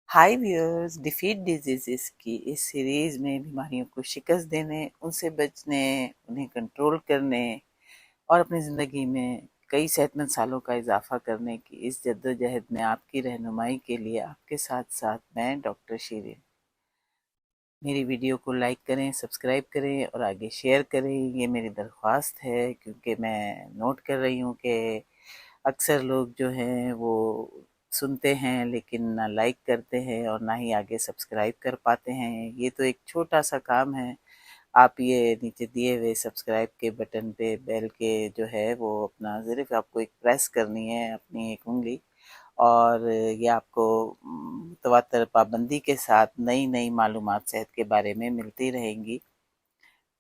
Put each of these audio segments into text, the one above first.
हाय viewers, defeat disease की इस series में बीमारियों को शिकस्त देने, उनसे बचने, उन्हें कंट्रोल करने और अपनी ज़िंदगी में कई सेहतमंद सालों का इजाफा करने की इस जद्दोजहद में आपकी रहनुमाई के लिए आपके साथ साथ मैं डॉक्टर शीरीन। मेरी वीडियो को लाइक करें, सब्सक्राइब करें और आगे शेयर करें, ये मेरी दरख्वास्त है, क्योंकि मैं नोट कर रही हूँ कि अक्सर लोग जो हैं वो सुनते हैं लेकिन ना लाइक करते हैं और ना ही आगे सब्सक्राइब कर पाते हैं। ये तो एक छोटा सा काम है। आप ये नीचे दिए हुए सब्सक्राइब के बटन पे बेल के जो है वो अपना सिर्फ आपको एक प्रेस करनी है अपनी एक उंगली, और ये आपको मुतवातर पाबंदी के साथ नई नई मालूमात सेहत के बारे में मिलती रहेंगी।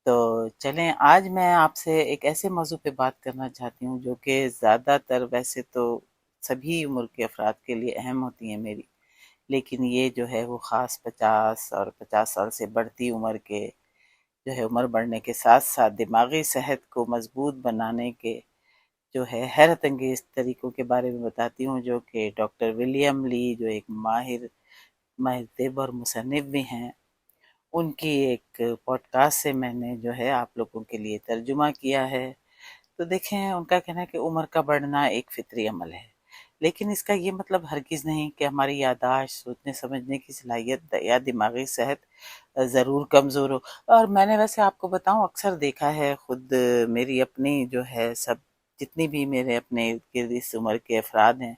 तो चलें, आज मैं आपसे एक ऐसे मौजू पे बात करना चाहती हूँ जो कि ज़्यादातर वैसे तो सभी उम्र के अफराद के लिए अहम होती हैं मेरी, लेकिन ये जो है वो ख़ास 50 और 50 साल से बढ़ती उम्र के जो है उम्र बढ़ने के साथ साथ दिमागी सेहत को मजबूत बनाने के जो है हैरत अंगेज तरीकों के बारे में बताती हूँ, जो कि डॉक्टर विलियम ली जो एक माहिर माहिर तिब और मुसन्निफ भी हैं, उनकी एक पॉडकास्ट से मैंने जो है आप लोगों के लिए तर्जुमा किया है। तो देखें, उनका कहना है कि उम्र का बढ़ना एक फितरी अमल है, लेकिन इसका ये मतलब हरगिज़ नहीं कि हमारी याददाश्त, सोचने समझने की सलाहियत या दिमागी सेहत ज़रूर कमज़ोर हो। और मैंने वैसे आपको बताऊं, अक्सर देखा है खुद, मेरी अपनी जो है सब जितनी भी मेरे अपने इर्द गिर्द इस उम्र के अफराद हैं,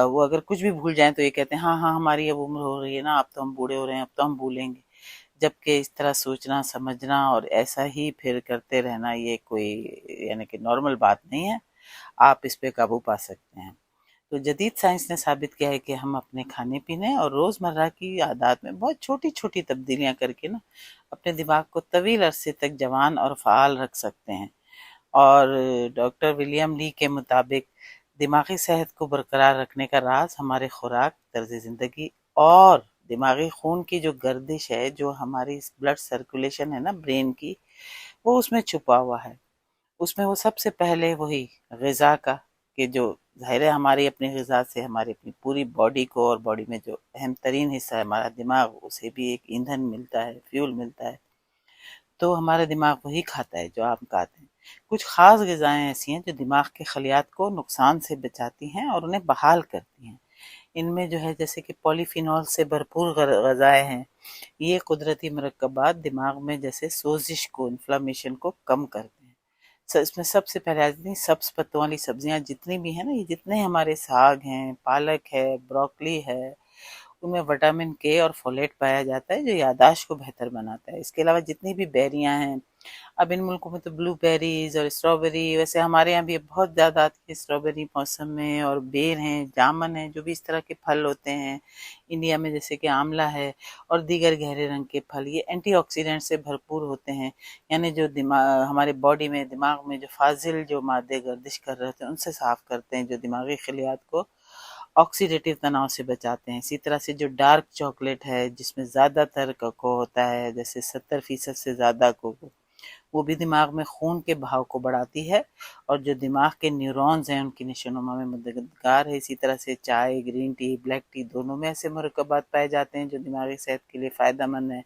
वो अगर कुछ भी भूल जाएं तो ये कहते हैं हाँ हाँ हमारी अब उम्र हो रही है ना, अब तो हम बूढ़े हो रहे हैं, अब तो हम भूलेंगे। जबकि इस तरह सोचना समझना और ऐसा ही फिर करते रहना ये कोई यानी कि नॉर्मल बात नहीं है। आप इस पे काबू पा सकते हैं। तो जदीद साइंस ने साबित किया है कि हम अपने खाने पीने और रोज़मर्रा की आदत में बहुत छोटी छोटी तब्दीलियां करके ना अपने दिमाग को तवील अरसे तक जवान और फ़ाल रख सकते हैं। और डॉक्टर विलियम ली के मुताबिक दिमागी सेहत को बरकरार रखने का राज हमारे खुराक, तर्ज ज़िंदगी और दिमागी खून की जो गर्दिश है, जो हमारी ब्लड सर्कुलेशन है ना ब्रेन की, वो उसमें छुपा हुआ है। उसमें वो सबसे पहले वही ग़िज़ा का, कि जो ज़ाहिर है हमारी अपनी ग़िज़ा से हमारी अपनी पूरी बॉडी को, और बॉडी में जो अहम तरीन हिस्सा है हमारा दिमाग, उसे भी एक ईंधन मिलता है, फ्यूल मिलता है। तो हमारा दिमाग वही खाता है जो आप खाते हैं। कुछ ख़ास ग़िज़ाएँ ऐसी हैं जो दिमाग के खलियात को नुकसान से बचाती हैं और उन्हें बहाल करती हैं। इनमें जो है जैसे कि पॉलीफिनॉल से भरपूर ग़िज़ाएँ हैं। ये कुदरती मरकबात दिमाग में जैसे सोजिश को, इन्फ्लेमेशन को कम करते हैं। इसमें सबसे पहले आ जाती हैं सब्ज़ पत्तों वाली सब्जियाँ, जितनी भी हैं ना, ये जितने हमारे साग हैं, पालक है, ब्रोकली है, उनमें विटामिन के और फोलेट पाया जाता है जो याददाश्त को बेहतर बनाता है। इसके अलावा जितनी भी बेरियां हैं, अब इन मुल्कों में तो ब्लू बेरीज और स्ट्रॉबेरी, वैसे हमारे यहाँ भी बहुत ज़्यादा आती है स्ट्रॉबेरी मौसम में, और बेर हैं, जामुन है, जो भी इस तरह के फल होते हैं इंडिया में, जैसे कि आंवला है और दीगर गहरे रंग के फल, ये एंटीऑक्सीडेंट से भरपूर होते हैं। यानी जो दिमाग, हमारे बॉडी में, दिमाग में जो फाजिल जो मादे गर्दिश कर रहे होते हैं उनसे साफ करते हैं, जो दिमागी खलियात को ऑक्सीडेटिव तनाव से बचाते हैं। इसी तरह से जो डार्क चॉकलेट है जिसमें ज़्यादातर कोको होता है, जैसे 70% से ज़्यादा कोको, वो भी दिमाग में खून के बहाव को बढ़ाती है और जो दिमाग के न्यूरॉन्स हैं उनकी नशोनुमा में मददगार है। इसी तरह से चाय, ग्रीन टी, ब्लैक टी, दोनों में ऐसे मरकबात पाए जाते हैं जो दिमागी सेहत के लिए फ़ायदेमंद है।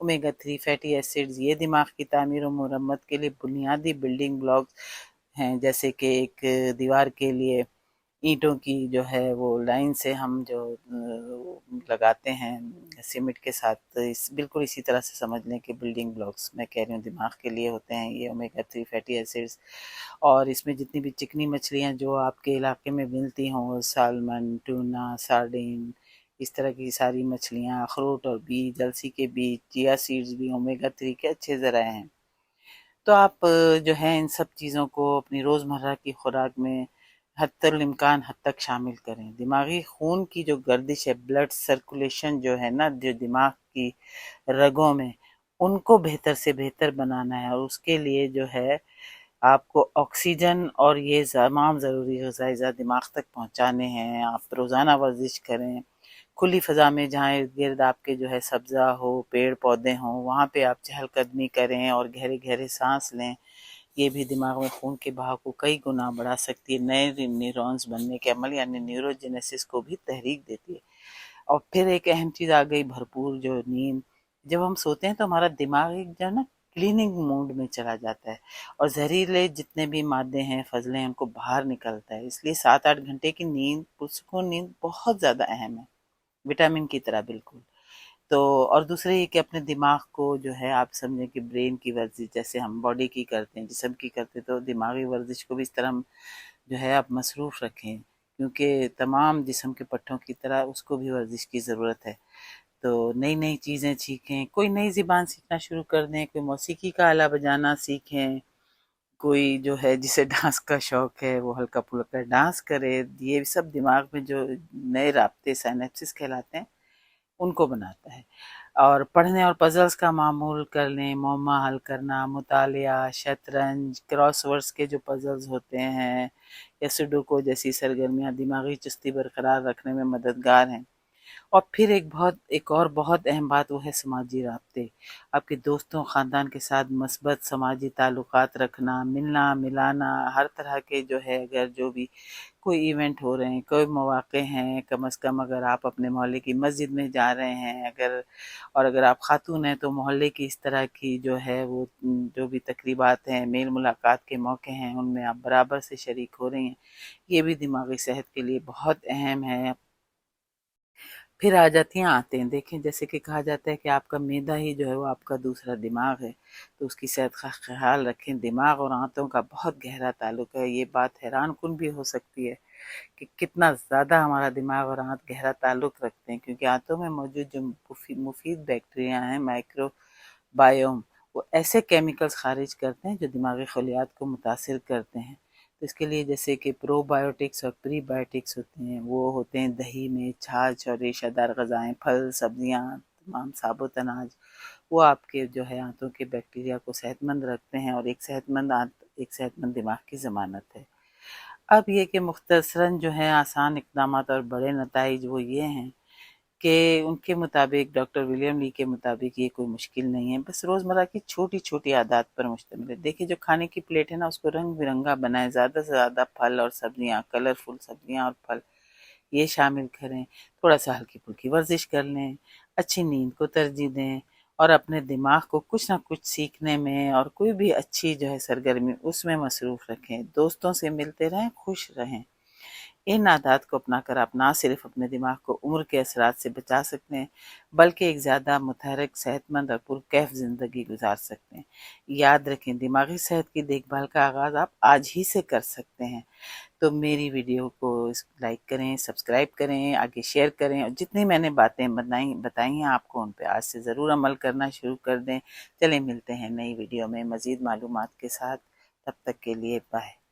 ओमेगा 3 फैटी एसिड्स, ये दिमाग की तामीर और मुरम्मत के लिए बुनियादी बिल्डिंग ब्लॉक्स हैं। जैसे कि एक दीवार के लिए ईंटों की जो है वो लाइन से हम जो लगाते हैं सीमेंट के साथ, तो इस बिल्कुल इसी तरह से समझ लें कि बिल्डिंग ब्लॉक्स मैं कह रही हूँ दिमाग के लिए होते हैं ये ओमेगा 3 फैटी एसिड्स। और इसमें जितनी भी चिकनी मछलियाँ जो आपके इलाके में मिलती हों, सालमन, टूना, सार्डिन, इस तरह की सारी मछलियाँ, अखरोट और बीज, अलसी के बीज, चिया सीड्स भी ओमेगा 3 के अच्छे ज़राए हैं। तो आप जो है इन सब चीज़ों को अपनी रोज़मर्रा की खुराक में हद्दुल-इम्कान हद तक शामिल करें। दिमागी खून की जो गर्दिश है, ब्लड सर्कुलेशन जो है ना, जो दिमाग की रगों में, उनको बेहतर से बेहतर बनाना है, और उसके लिए जो है आपको ऑक्सीजन और ये तमाम ज़रूरी ग़िज़ाए अज़ा दिमाग तक पहुँचाने हैं। आप रोज़ाना वर्जिश करें, खुली फ़ज़ा में जहाँ इर्द-गिर्द आपके जो है सब्ज़ा हो, पेड़-पौधे हों, वहाँ पे आप चहलकदमी करें और गहरे-गहरे साँस लें। ये भी दिमाग में खून के बहाव को कई गुना बढ़ा सकती है, नए न्यूरॉन्स बनने के अमल यानी न्यूरोजेनेसिस को भी तहरीक देती है। और फिर एक अहम चीज़ आ गई, भरपूर जो नींद। जब हम सोते हैं तो हमारा दिमाग एक जो है ना क्लीनिंग मोड में चला जाता है, और जहरीले जितने भी मादे हैं, फजले हैं, उनको बाहर निकलता है। इसलिए 7-8 घंटे की नींद, पुरसकून नींद बहुत ज़्यादा अहम है, विटामिन की तरह बिल्कुल। तो और दूसरा ये कि अपने दिमाग को जो है आप समझें कि ब्रेन की वर्जिश जैसे हम बॉडी की करते हैं, जिस्म की करते हैं, तो दिमागी वर्जिश को भी इस तरह हम जो है आप मसरूफ़ रखें, क्योंकि तमाम जिस्म के पट्टों की तरह उसको भी वर्जिश की ज़रूरत है। तो नई नई चीज़ें सीखें, कोई नई ज़ुबान सीखना शुरू कर दें, कोई मौसीकी का आला बजाना सीखें, कोई जो है जिसे डांस का शौक है वो हल्का फुल्का डांस करे। ये सब दिमाग में जो नए राब्ते साइनेप्सिस कहलाते हैं उनको बनाता है। और पढ़ने और पज़ल्स का मामूल कर लें, मुअम्मा हल करना, मुतालिया, शतरंज, क्रॉसवर्ड्स के जो पज़ल्स होते हैं या सुडोको जैसी सरगर्मियाँ दिमागी चुस्ती बरकरार रखने में मददगार हैं। और फिर एक और बहुत अहम बात वो है समाजी राब्ते। आपके दोस्तों ख़ानदान के साथ मस्बत समाजी ताल्लुकात रखना, मिलना मिलाना, हर तरह के जो है अगर जो भी कोई इवेंट हो रहे हैं, कोई मौक़े हैं, कम अज़ कम अगर आप अपने मोहल्ले की मस्जिद में जा रहे हैं, अगर आप खातून हैं तो मोहल्ले की इस तरह की जो है वो जो भी तकरीबात हैं, मेल मुलाकात के मौके हैं, उनमें आप बराबर से शरीक हो रही हैं। ये भी दिमागी सेहत के लिए बहुत अहम है। फिर आ जाती हैं आंतें। देखें, जैसे कि कहा जाता है कि आपका मैदा ही जो है वो आपका दूसरा दिमाग है, तो उसकी सेहत का ख़्याल रखें। दिमाग और आंतों का बहुत गहरा ताल्लुक है। ये बात हैरानकुन भी हो सकती है कि कितना ज़्यादा हमारा दिमाग और आंत गहरा ताल्लुक रखते हैं, क्योंकि आंतों में मौजूद जो मुफीद बैक्टीरिया हैं, माइक्रोबायोम, वो ऐसे केमिकल्स खारिज करते हैं जो दिमागी खलियात को मुतासिर करते हैं। तो इसके लिए जैसे कि प्रोबायोटिक्स और प्रीबायोटिक्स होते हैं, वो होते हैं दही में, छाछ और रेशादार ग़ज़ाएँ, फल, सब्जियाँ, तमाम साबुत अनाज। वो आपके जो है आंतों के बैक्टीरिया को सेहतमंद रखते हैं, और एक सेहतमंद आंत एक सेहतमंद दिमाग की ज़मानत है। अब ये कि मुख्तसरन जो है आसान इक़दामात और बड़े नताइज वो ये हैं कि उनके मुताबिक, डॉक्टर विलियम ली के मुताबिक, ये कोई मुश्किल नहीं है, बस रोज़मर्रा की छोटी-छोटी आदत पर मुश्तमिल है। देखिए, जो खाने की प्लेट है ना उसको रंग-बिरंगा बनाएँ, ज़्यादा से ज़्यादा फल और सब्जियाँ, कलरफुल सब्जियाँ और फल ये शामिल करें। थोड़ा-सा हल्की-फुल्की वर्जिश कर लें, अच्छी नींद को तरजीह दें, और अपने दिमाग को कुछ ना कुछ सीखने में और कोई भी अच्छी जो है सरगर्मी उसमें मसरूफ़ रखें। दोस्तों से मिलते रहें, खुश रहें। इन आदत को अपनाकर आप ना सिर्फ अपने दिमाग को उम्र के असरात से बचा सकते हैं, बल्कि एक ज़्यादा मुतहर्रिक, सेहतमंद और पुरकैफ ज़िंदगी गुजार सकते हैं। याद रखें, दिमागी सेहत की देखभाल का आगाज़ आप आज ही से कर सकते हैं। तो मेरी वीडियो को लाइक करें, सब्सक्राइब करें, आगे शेयर करें, और जितनी मैंने बातें बताई हैं आपको, उन पे आज से ज़रूर अमल करना शुरू कर दें। चलें, मिलते हैं नई वीडियो में मज़ीद मालूमात के साथ। तब तक के लिए बाय।